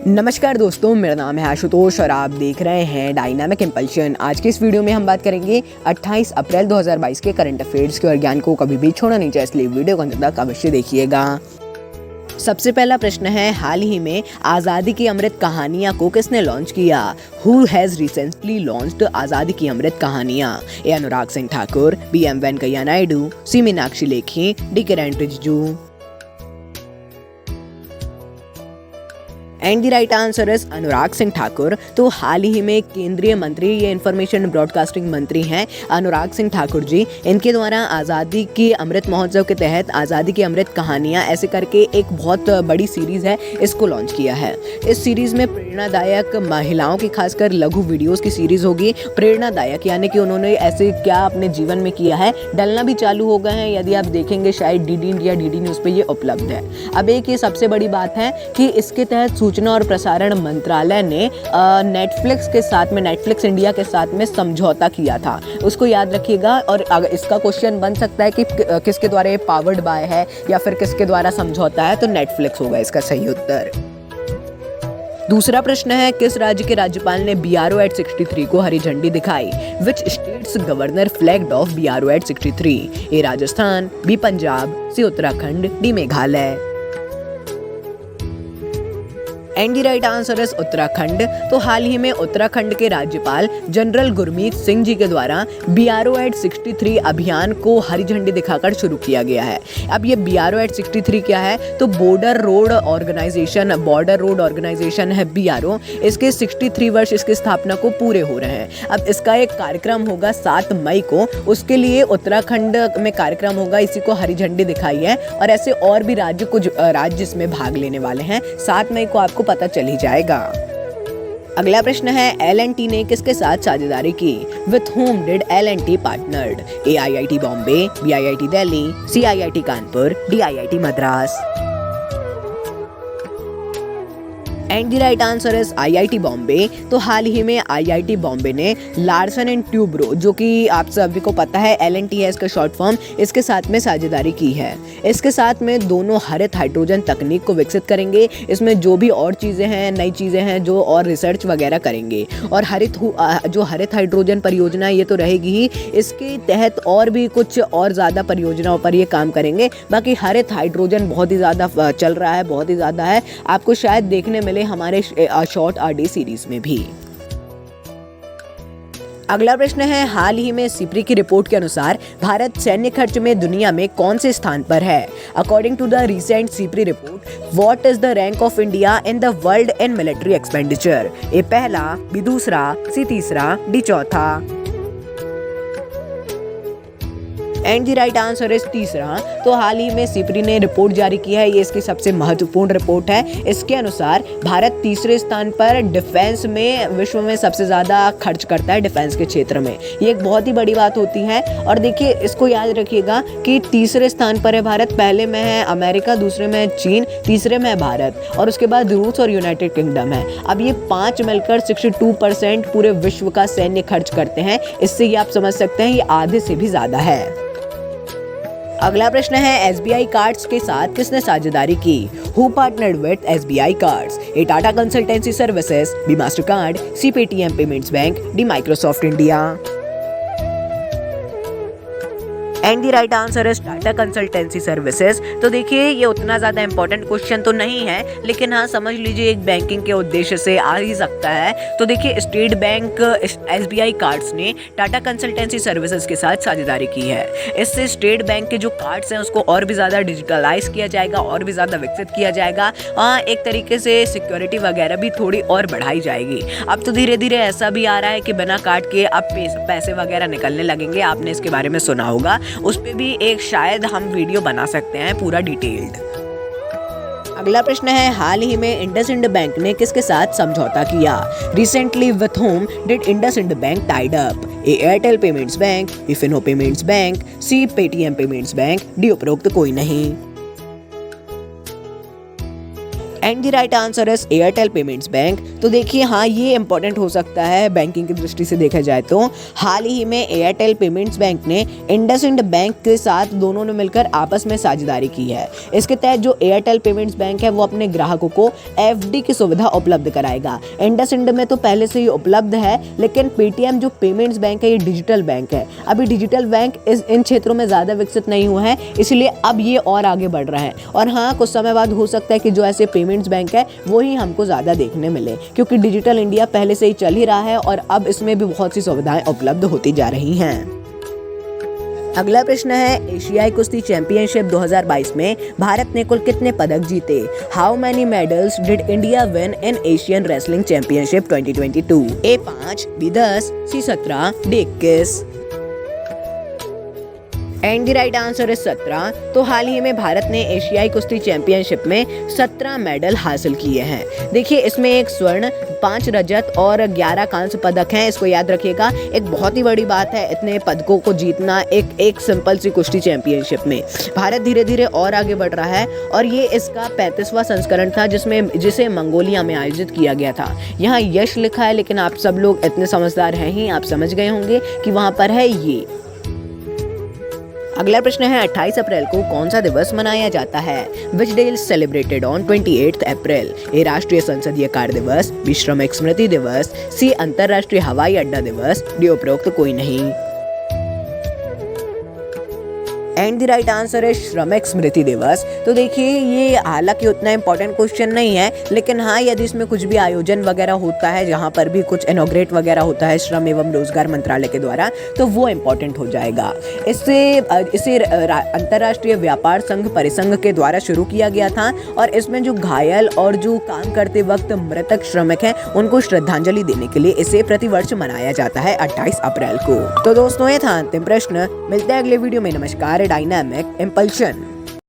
नमस्कार दोस्तों, मेरा नाम है आशुतोष और आप देख रहे हैं डायनामिक इम्पल्शन। आज के इस वीडियो में हम बात करेंगे 28 अप्रैल 2022 के करंट अफेयर्स के और ज्ञान को कभी भी छोड़ना नहीं चाहिए, इसलिए वीडियो को अंत तक अवश्य देखिएगा। सबसे पहला प्रश्न है, हाल ही में आज़ादी की अमृत कहानियाँ को किसने लॉन्च किया? हु हैज़ रिसेंटली लॉन्च्ड आज़ादी की अमृत कहानियाँ? A Anurag Singh Thakur, B M Venkaiah Naidu, C Meenakshi Lekhi, D Kiren Rijiju. And the right answer is Anurag Singh Thakur. तो हाल ही में केंद्रीय मंत्री, ये इंफॉर्मेशन ब्रॉडकास्टिंग मंत्री हैं अनुराग सिंह ठाकुर जी, इनके द्वारा आज़ादी की अमृत महोत्सव के तहत आज़ादी की अमृत कहानियाँ ऐसे करके एक बहुत बड़ी सीरीज़ है, इसको लॉन्च किया है। इस सीरीज़ में प्रेरणादायक महिलाओं की खासकर लघु वीडियोस की सीरीज़ होगी। प्रेरणादायक यानी कि उन्होंने ऐसे क्या अपने जीवन में किया है, डलना भी चालू हो गए हैं। यदि आप देखेंगे शायद डीडी इंडिया, डीडी न्यूज़ पे ये उपलब्ध है। अब एक ये सबसे बड़ी बात है कि इसके तहत सूचना और प्रसारण मंत्रालय ने नेटफ्लिक्स इंडिया के साथ में समझौता किया था, उसको याद रखिएगा। और अगर इसका क्वेश्चन बन सकता है कि किसके द्वारा ये पावर्ड बाय है या फिर किसके द्वारा समझौता है, तो नेटफ्लिक्स होगा इसका सही उत्तर। दूसरा प्रश्न है, किस राज्य के राज्यपाल ने BRO at 63 को हरी झंडी दिखाई? Which states governor flagged off BRO at 63? A Rajasthan, B Punjab, C Uttarakhand, D Meghalaya. And the right answer is Uttarakhand. तो हाल ही में उत्तराखंड के राज्यपाल जनरल गुरमीत सिंह जी के द्वारा BRO at 63 अभियान को हरी झंडी दिखाकर शुरू किया गया है। अब ये BRO at 63 क्या है? तो बॉर्डर रोड ऑर्गेनाइजेशन है BRO। इसके 63 वर्ष इसकी स्थापना को पूरे हो रहे हैं। अब इसका एक कार्यक्रम होगा 7 मई को, उसके लिए उत्तराखंड में कार्यक्रम होगा, इसी को हरी झंडी दिखाई है। और ऐसे और भी राज्य इसमें भाग लेने वाले हैं। 7 मई को आपको पता चल ही जाएगा। अगला प्रश्न है, L&T ने किसके साथ साझेदारी की? With whom did L&T partnered? A IIT Bombay, B IIT Delhi, C IIT Kanpur, D IIT Madras. And the right answer is IIT Bombay. तो हाल ही में IIT बॉम्बे ने लार्सन एंड ट्यूब्रो, जो कि आप सभी को पता है L&T है इसका शॉर्ट फॉर्म, इसके साथ में साझेदारी की है। इसके साथ में दोनों हरित हाइड्रोजन तकनीक को विकसित करेंगे। इसमें जो भी और चीज़ें हैं, नई चीज़ें हैं, जो और रिसर्च वगैरह करेंगे। और जो हरित हाइड्रोजन परियोजना ये तो रहेगी ही, इसके तहत और भी कुछ और ज़्यादा परियोजनाओं पर ये काम करेंगे। बाकी हरित हाइड्रोजन बहुत ही ज़्यादा चल रहा है, बहुत ही ज़्यादा है, आपको शायद देखने मिले हमारे शॉर्ट RD सीरीज में भी। अगला प्रश्न है, हाल ही में सिप्री की रिपोर्ट के अनुसार भारत सैन्य खर्च में दुनिया में कौन से स्थान पर है? According to the recent SIPRI report, what is the rank of India in the world in military expenditure? A पहला, बी दूसरा, सी तीसरा, डी चौथा। And the right answer is तीसरा। तो हाल ही में सिप्री ने रिपोर्ट जारी की है, ये इसकी सबसे महत्वपूर्ण रिपोर्ट है। इसके अनुसार भारत तीसरे स्थान पर डिफेंस में विश्व में सबसे ज़्यादा खर्च करता है डिफेंस के क्षेत्र में। ये एक बहुत ही बड़ी बात होती है। और देखिए, इसको याद रखिएगा कि तीसरे स्थान पर है भारत, पहले में है अमेरिका, दूसरे में है चीन, तीसरे में है भारत, और उसके बाद रूस और यूनाइटेड किंगडम है। अब ये 5 मिलकर 62% पूरे विश्व का सैन्य खर्च करते हैं। इससे ये आप समझ सकते हैं ये आधे से भी ज़्यादा है। अगला प्रश्न है, SBI कार्ड्स के साथ किसने साझेदारी की? Who partnered with SBI cards? A Tata Consultancy Services, B Mastercard, C Paytm Payments Bank, D Microsoft India. And the right answer is Tata Consultancy Services. तो देखिए, ये उतना ज़्यादा इंपॉर्टेंट क्वेश्चन तो नहीं है, लेकिन हाँ समझ लीजिए एक बैंकिंग के उद्देश्य से आ ही सकता है। तो देखिए, स्टेट बैंक SBI कार्ड्स ने टाटा कंसल्टेंसी सर्विसेज के साथ साझेदारी की है। इससे स्टेट बैंक के जो कार्ड्स हैं उसको और भी ज़्यादा डिजिटलाइज किया जाएगा, और भी ज़्यादा विकसित किया जाएगा। एक तरीके से सिक्योरिटी वगैरह भी थोड़ी और बढ़ाई जाएगी। अब तो धीरे धीरे ऐसा भी आ रहा है कि बिना कार्ड के अब पैसे वगैरह निकलने लगेंगे, आपने इसके बारे में सुना होगा। उस पे भी एक शायद हम वीडियो बना सकते हैं पूरा डिटेल्ड। अगला प्रश्न है, हाल ही में इंडसइंड बैंक ने किसके साथ समझौता किया? Recently with whom did IndusInd bank tied up? A Airtel Payments Bank, B Fino Payments Bank, C Paytm Payments Bank, D उपरोक्त कोई नहीं। And the right answer is Airtel Payments Bank. तो देखिए हाँ, ये इंपॉर्टेंट हो सकता है बैंकिंग की दृष्टि से देखा जाए तो। हाल ही में एयरटेल पेमेंट्स बैंक ने इंडसइंड बैंक के साथ दोनों ने मिलकर आपस में साझेदारी की है। इसके तहत जो एयरटेल पेमेंट्स बैंक है वो अपने ग्राहकों को एफडी की सुविधा उपलब्ध कराएगा। इंडसइंड में तो पहले से ही उपलब्ध है, लेकिन पेटीएम जो पेमेंट्स बैंक है ये डिजिटल बैंक है। अभी डिजिटल बैंक इन क्षेत्रों में ज़्यादा विकसित नहीं हुआ है, इसलिए अब ये और आगे बढ़ रहा है। और हाँ, कुछ समय बाद हो सकता है कि जो ऐसे पेमेंट्स बैंक है वो ही हमको ज़्यादा देखने मिले, क्योंकि डिजिटल इंडिया पहले से ही चल ही रहा है और अब इसमें भी बहुत सी सुविधाएं उपलब्ध होती जा रही हैं। अगला प्रश्न है, एशियाई कुश्ती चैंपियनशिप 2022 में भारत ने कुल कितने पदक जीते? How many medals did India win in Asian wrestling championship 2022? A 5, B 10, C 17, D 21। And the right answer is 17। तो हाल ही में भारत ने एशियाई कुश्ती चैंपियनशिप में 17 मेडल हासिल किए हैं। देखिए इसमें 1 स्वर्ण, 5 रजत और 11 कांस्य पदक हैं। इसको याद रखिएगा, एक बहुत ही बड़ी बात है इतने पदकों को जीतना एक सिंपल सी कुश्ती चैंपियनशिप में। भारत धीरे धीरे और आगे बढ़ रहा है और ये इसका 35वां संस्करण था जिसे मंगोलिया में आयोजित किया गया था। यहाँ यश लिखा है, लेकिन आप सब लोग इतने समझदार हैं ही, आप समझ गए होंगे कि वहाँ पर है ये। अगला प्रश्न है, 28 अप्रैल को कौन सा दिवस मनाया जाता है? Which day is celebrated on 28 अप्रैल? ए राष्ट्रीय संसदीय कार्य दिवस, बी श्रमिक स्मृति दिवस, सी अंतरराष्ट्रीय हवाई अड्डा दिवस, डी उपरोक्त कोई नहीं। एंड द राइट आंसर है श्रमिक स्मृति दिवस। तो देखिए ये हालांकि उतना इंपॉर्टेंट क्वेश्चन नहीं है, लेकिन हाँ यदि इसमें कुछ भी आयोजन वगैरह होता है, जहाँ पर भी कुछ इनॉग्रेट वगैरह होता है श्रम एवं रोजगार मंत्रालय के द्वारा, तो वो इम्पोर्टेंट हो जाएगा। इसे अंतर्राष्ट्रीय व्यापार संघ परिसंघ के द्वारा शुरू किया गया था और इसमें जो घायल और जो काम करते वक्त मृतक श्रमिक हैं उनको श्रद्धांजलि देने के लिए इसे प्रतिवर्ष मनाया जाता है 28 अप्रैल को। तो दोस्तों ये था अंतिम प्रश्न। मिलते हैं अगले वीडियो में। नमस्कार। Dynamic impulsion.